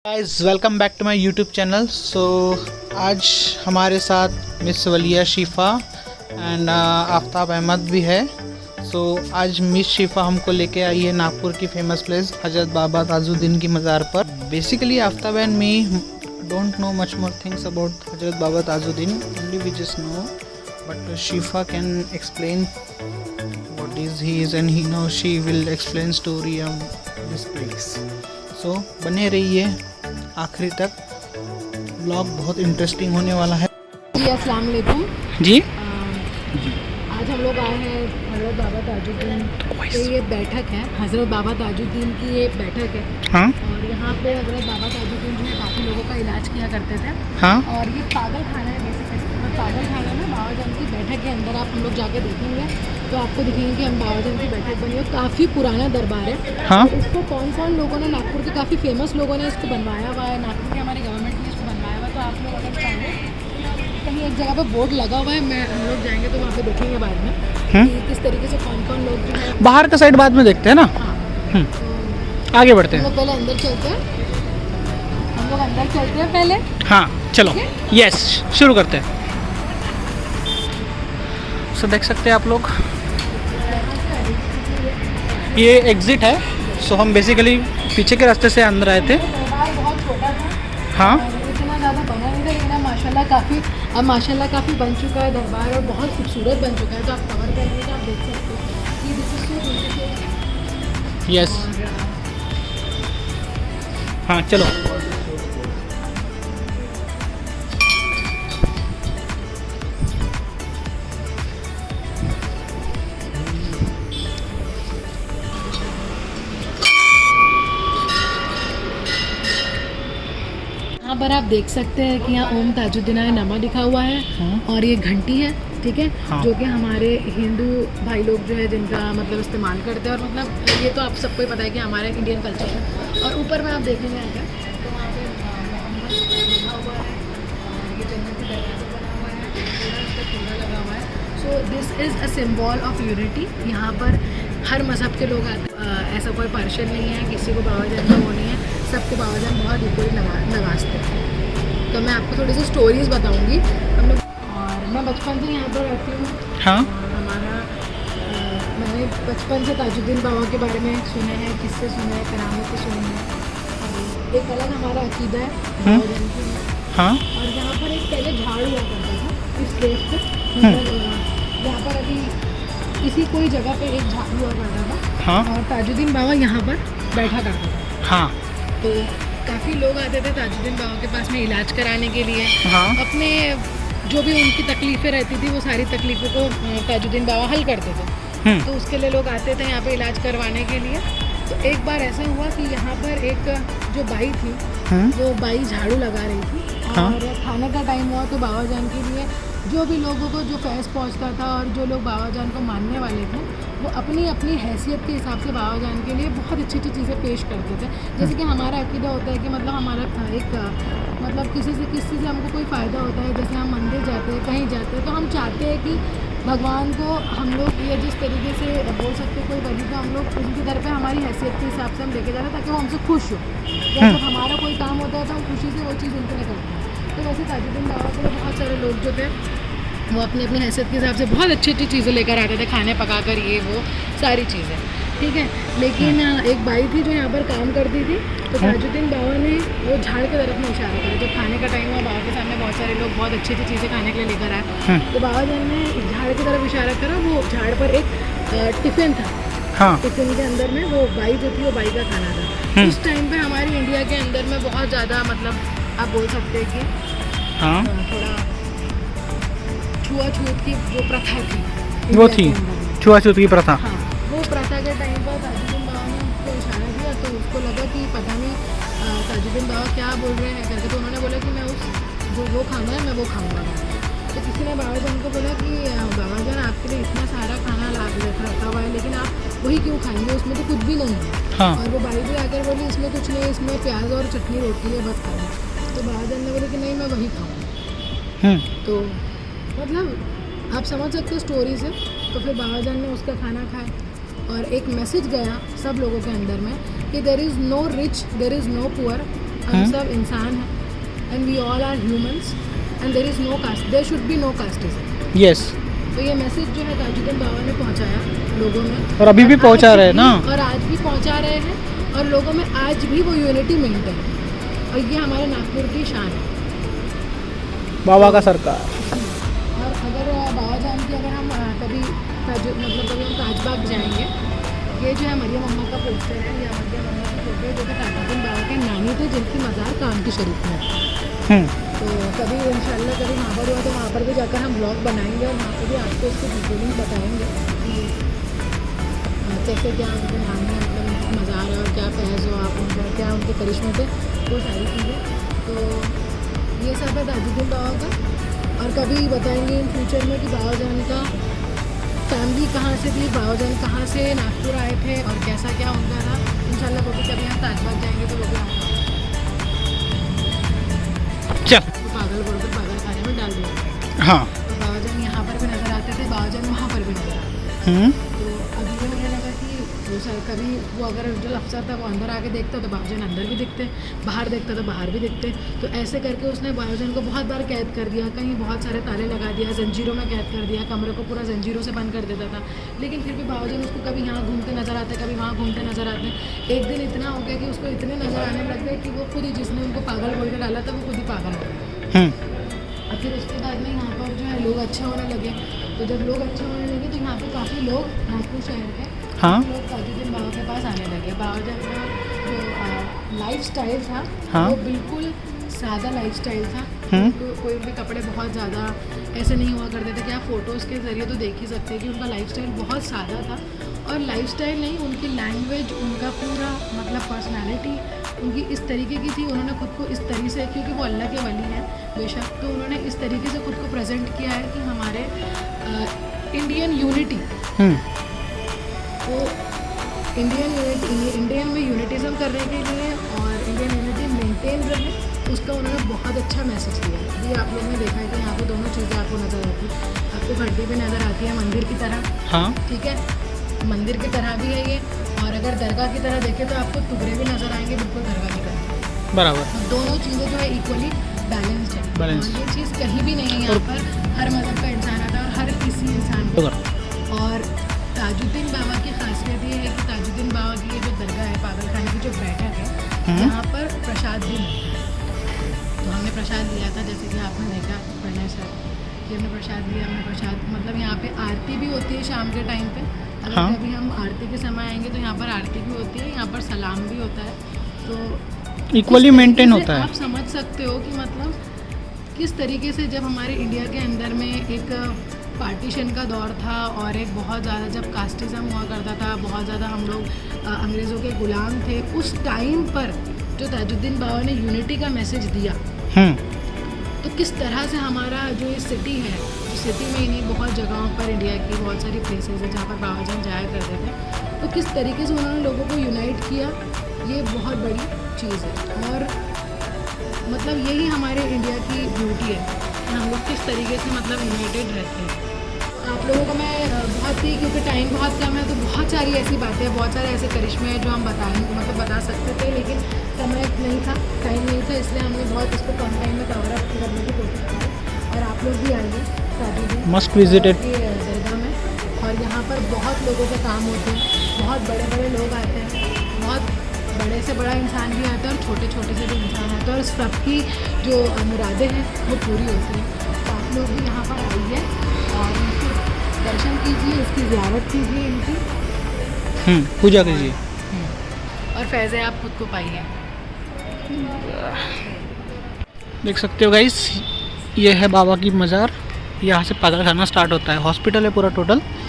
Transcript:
Guys welcome back to my YouTube channel. So आज हमारे साथ मिस वलिया शिफ़ा एंड आफ्ताब अहमद भी है। सो आज मिस शिफ़ा हमको लेके आई है नागपुर की फेमस प्लेस हज़रत बाबा ताजुद्दीन की मज़ार पर। Basically Aftab and me don't know much more things about Hazrat Baba Tajuddin, only we just know, but Shifa can explain what is he is and he now she will explain story of this place. So बने रहिए आखिरी तक, vlog बहुत interesting होने वाला है। जी अस्सलाम वालेकुम जी आज हम लोग आए हैं हज़रत बाबा ताजुद्दीन पे। ये बैठक है, हज़रत बाबा ताजुद्दीन की ये बैठक है। हाँ और यहाँ पे हज़रत बाबा ताजुद्दीन जो है काफ़ी लोगों का इलाज किया करते थे। हाँ और ये पागल खाना है बेसिकली। पागल खाना में बाबा जान की बैठक के अंदर आप हम लोग जाके देखेंगे तो आपको दिखेंगे कि हम बाबा जान की बैठक बनी है। काफ़ी पुराना दरबार है। हाँ तो इसको कौन कौन लोगों ने, नागपुर के काफ़ी फेमस लोगों ने इसको बनवाया हुआ है। नागपुर के हमारी गवर्नमेंट ने इसको बनवाया हुआ है। तो आप लोग अगर चाहें, कहीं एक जगह पर बोर्ड लगा हुआ है, हम लोग जाएंगे तो वहाँ पे देखेंगे बाद में कि किस तरीके से कौन कौन लोग जो है। बाहर का साइड बाद में देखते हैं ना। हाँ तो आगे बढ़ते हम हैं। लोग पहले अंदर चलते हैं। हम लोग अंदर चलते हैं पहले। हाँ चलो, यस शुरू करते हैं। सो देख सकते हैं आप लोग, ये एग्जिट है। सो हम बेसिकली पीछे के रास्ते से अंदर आए थे। दरबार बहुत छोटा था। हाँ इतना ज़्यादा बना नहीं था, लेकिन अब माशाल्लाह काफ़ी बन चुका है दरबार और बहुत खूबसूरत बन चुका है। तो आप कवर करेंगे तो आप देख सकते हो कि this is so beautiful. Yes हाँ चलो। यहाँ पर आप देख सकते हैं कि यहाँ ओम ताजुद्दीनाय नमा लिखा हुआ है। और ये घंटी है, ठीक है। हाँ। जो कि हमारे हिंदू भाई लोग जो है जिनका मतलब इस्तेमाल करते हैं। और मतलब ये तो आप सबको ही पता है कि हमारा इंडियन कल्चर है। और ऊपर में आप देखेंगे अगर तो वहाँ पे मोहम्मद लिखा हुआ है। और ये जन्नत की दरवाज़ा बना हुआ है, पूरा इस पर पूरा लगा हुआ है। So this is a symbol of unity. यहाँ पर हर मज़हब के लोग आते हैं। ऐसा कोई पार्शल नहीं है, किसी को बाबा जान का वो नहीं है, सबको बाबा जान बहुत इक्वली नवाजते हैं। तो मैं आपको थोड़ी सी स्टोरीज़ बताऊंगी हम लोग। और मैं बचपन से यहाँ पर रहती हूँ। हाँ और हमारा मैंने बचपन से ताजुद्दीन बाबा के बारे में सुने हैं, किस्से सुने हैं, करामतें सुनी हैं। और एक अलग हमारा अकीदा है बाबा जान की। हाँ और यहाँ पर एक पहले झाड़ हुआ करता था इस प्लेस पे। मतलब यहाँ पर अभी किसी कोई जगह पे एक झाड़ हुआ करता था। हाँ और ताजुद्दीन बाबा यहाँ पर बैठा करता था। हाँ तो काफ़ी लोग आते थे ताजुद्दीन बाबा के पास में इलाज कराने के लिए। हाँ अपने जो भी उनकी तकलीफ़ें रहती थी वो सारी तकलीफ़ों को ताजुद्दीन बाबा हल करते थे। तो उसके लिए लोग आते थे यहाँ पे इलाज करवाने के लिए। तो एक बार ऐसा हुआ कि यहाँ पर एक जो बाई थी वो बाई झाड़ू लगा रही थी। और खाने का टाइम हुआ तो बाबा जान के लिए जो भी लोगों को जो फैज़ पहुँचता था और जो लोग बाबा जान को मानने वाले थे वो अपनी अपनी हैसियत के हिसाब से बाबा जान के लिए बहुत अच्छी अच्छी चीज़ें पेश करते थे। जैसे कि हमारा अकीदा होता है कि मतलब हमारा एक मतलब किसी से हमको कोई फ़ायदा होता है। जैसे हम मंदिर जाते हैं, कहीं जाते हैं, तो हम चाहते हैं कि भगवान को हम लोग ये जिस तरीके से बोल सकते हैं कोई वली को हम लोग उनकी तरफ पे हमारी हैसियत के हिसाब से हम लेके जाते हैं ताकि वो हमसे खुश हो। जब हमारा कोई काम होता है तो हम खुशी से वो चीज़ उनके लिए करते हैं। तो वैसे ताजुद्दीन बाबा के लिए बहुत सारे लोग जो थे वो अपनी अपनी हैसियत के हिसाब से बहुत अच्छी अच्छी चीज़ें लेकर आते थे, खाने पका कर ये वो सारी चीज़ें, ठीक है। लेकिन एक बाई थी जो यहाँ पर काम करती थी। तो ताजुद्दीन बाबा ने वो झाड़ की तरफ में इशारा करा। जब खाने का टाइम हुआ बाबा के सामने बहुत सारे लोग बहुत अच्छी अच्छी चीज़ें खाने के लिए लेकर आए। तो बाबा जान ने झाड़ की तरफ इशारा करा। वो झाड़ पर एक टिफ़िन था। हाँ टिफ़िन के अंदर में वो बाई जो थी वो बाई का खाना था। उस टाइम पे हमारी इंडिया के अंदर में बहुत ज़्यादा मतलब आप बोल सकते हैं कि हाँ थोड़ा छुआछूत की जो प्रथा थी वो इंडिया थी के अंदर में। छुआछूत की प्रथा। हाँ, वो प्रथा के टाइम पर ताजुद्दीन बाबा ने उसको इशारा किया तो उसको लगा कि पता नहीं ताजुद्दीन बाबा क्या बोल रहे हैं करके। तो उन्होंने बोला कि मैं उस जो वो खाना है मैं वो खाऊंगा। तो किसी ने बाबा जान को बोला कि बाबा जान आपके लिए इतना सारा खाना रखा हुआ है लेकिन आप वही क्यों खाएंगे, उसमें तो कुछ भी नहीं है। हाँ और वो बाई भी आकर बोली इसमें कुछ नहीं, इसमें प्याज और चटनी रोटी है बस खाना। तो बाबा जान ने बोले कि नहीं मैं वही खाऊँगा। तो मतलब आप समझ सकते हो स्टोरी से। तो फिर बाबा जान ने उसका खाना खाया और एक मैसेज गया सब लोगों के अंदर में कि there is no rich, there is no poor, हम सब इंसान हैं and we all are humans and there is no caste, there should be no casteism. Yes, तो ये मैसेज जो है ताजुद्दीन बाबा ने पहुंचाया लोगों में, और अभी भी पहुंचा रहे हैं ना, और आज भी पहुंचा रहे हैं, और लोगों में आज भी वो यूनिटी मेंटेन है, और ये हमारे नागपुर की शान है, बाबा का सरकार। और अगर बाबा जान की अगर हम कभी कभी हम ताजबाग जाएंगे, ये जो है मरियम अम्मा का पोस्टर है, या मरियम अम्मा की फोटो है जो कि ताजुद्दीन बाबा के नानी थे जिनकी मज़ार कामठी शरीफ में है। तो कभी इंशाल्लाह कभी वहाँ पर हुआ तो वहाँ पर भी जाकर हम ब्लॉग बनाएंगे और वहाँ पर भी आपको इसकी डिटेलिंग बताएंगे कि कैसे क्या उनके नानी मतलब मज़ार है और क्या फैज़ हो आप उनका, क्या उनके करिश्मे थे, वो सारी चीज़ें। तो ये सब है ताजुद्दीन बाबा का, और कभी बताएंगे इन फ्यूचर में कि बाबा जान का फैमिली कहाँ से थी, बाबा जान कहाँ से नागपुर आए थे और कैसा क्या उनका था। इंशाल्लाह वो भी कभी हम ताजबाग जाएंगे तो वो भी आएंगे। चल तो पागल बोलकर पागल खाने में डाल दिया। हाँ, तो बाबा जान यहाँ पर भी नज़र आते थे, बाबा जान वहाँ पर भी नज़र आते थे। तो अभी ये होने लगा कि वो सर कभी वो अगर जो अफसर था वो अंदर आके देखता तो बाबा जान अंदर भी दिखते, बाहर देखता तो बाहर भी दिखते। तो ऐसे करके उसने बाबा जान को बहुत बार कैद कर दिया, कहीं बहुत सारे ताले लगा दिया, जंजीरों में कैद कर दिया, कमरे को पूरा जंजीरों से बंद कर देता था। लेकिन फिर भी बाबा जान उसको कभी यहाँ घूमते नज़र आते, कभी वहाँ घूमते नज़र आते। एक दिन इतना हो गया कि उसको इतने नज़र आने लग गए कि वो खुद ही, जिसने उनको पागल बोल कर डाला था, वो खुद ही पागल हो गया। और फिर उसके बाद में यहाँ पर जो है लोग अच्छे होने लगे। तो जब लोग अच्छे होने लगे तो यहाँ पे काफ़ी लोग नागपुर शहर के लोग ताजुद्दीन बाबा के पास आने लगे। बाबा जान का जो लाइफ स्टाइल था वो बिल्कुल सादा लाइफ स्टाइल था। तो कोई भी कपड़े बहुत ज़्यादा ऐसे नहीं हुआ करते थे कि आप फ़ोटोज़ के ज़रिए तो देख ही सकते हैं कि उनका लाइफ स्टाइल बहुत सादा था। और लाइफ स्टाइल नहीं, उनकी लैंग्वेज, उनका पूरा मतलब पर्सनैलिटी उनकी इस तरीके की थी। उन्होंने खुद को इस तरीके से, क्योंकि वो अल्लाह के वली हैं बेशक, तो उन्होंने इस तरीके से खुद को प्रेजेंट किया है कि हमारे इंडियन यूनिटी, तो इंडियन में यूनिटिज़म करने के लिए और इंडियन यूनिटी मेंटेन रहे, उसका उन्होंने बहुत अच्छा मैसेज दिया। ये आप लोगों ने देखा है कि यहाँ पे दोनों चीज़ें आपको नज़र आती है, आपको घंटी भी नज़र आती है मंदिर की तरह। हाँ, ठीक है, मंदिर की तरह भी है ये, और अगर दरगाह की तरह देखें तो आपको टुकड़े भी नज़र आएंगे बिल्कुल दरगाह की तरह। बराबर, तो दोनों चीज़ें जो है इक्वली बैलेंस्ड है, और ये चीज़ कहीं भी नहीं है। यहाँ पर हर मज़हब का इंसान आता है और हर किसी इंसान को। और ताजुद्दीन बाबा की खासियत ये है कि ताजुद्दीन बाबा की ये जो दरगाह है, पागल खाने की जो बैठक है, यहाँ पर प्रसाद भी मिलता है। तो हमने प्रसाद लिया था, जैसे कि आपने देखा प्रणय सर कि हमने प्रसाद लिया। हमने प्रसाद मतलब यहाँ पे आरती भी होती है शाम के टाइम पे। अगर कभी हम आरती के समय आएंगे तो यहाँ पर आरती भी होती है, यहाँ पर सलाम भी होता है। तो इक्वली मेंटेन होता है। आप समझ सकते हो कि मतलब किस तरीके से जब हमारे इंडिया के अंदर में एक पार्टीशन का दौर था और एक बहुत ज़्यादा जब कास्टिज़म हुआ करता था, बहुत ज़्यादा हम लोग अंग्रेज़ों के ग़ुलाम थे, उस टाइम पर जो ताजुद्दीन बाबा ने यूनिटी का मैसेज दिया, तो किस तरह से हमारा जो ये सिटी है, सिटी में ही नहीं बहुत जगहों पर इंडिया की बहुत सारी प्लेसेस है जहाँ पर बाबा जान जाया करते थे, तो किस तरीके से उन्होंने लोगों को यूनाइट किया, ये बहुत बड़ी चीज़ है। और मतलब यही हमारे इंडिया की ब्यूटी है कि हम लोग किस तरीके से मतलब यूनाइटेड रहते हैं। आप लोगों को मैं बहुत ही, क्योंकि टाइम बहुत कम है, तो बहुत सारी ऐसी बातें हैं, बहुत सारे ऐसे करिश्मे हैं जो हम बता सकते थे, लेकिन समय नहीं था, टाइम नहीं था, इसलिए हमने बहुत इसको कम टाइम में कवर अप करने की कोशिश की। और आप लोग भी आइए ताजुद्दीन मस्ट विजिटेड दरगाह में, और यहाँ पर बहुत लोगों के काम होते हैं, बहुत बड़े बड़े लोग आते हैं, बहुत बड़े से बड़ा इंसान भी आता है और छोटे छोटे से भी इंसान आते हैं, और सबकी जो मुरादें हैं वो पूरी होती हैं। तो आप लोग भी यहाँ पर आइए और इनके दर्शन कीजिए, इसकी ज़ियारत कीजिए, इनकी पूजा कीजिए, और फैज़े आप खुद को पाइए। देख सकते हो गाइस, ये है बाबा की मज़ार। यहाँ से पागल खाना स्टार्ट होता है, हॉस्पिटल है पूरा टोटल।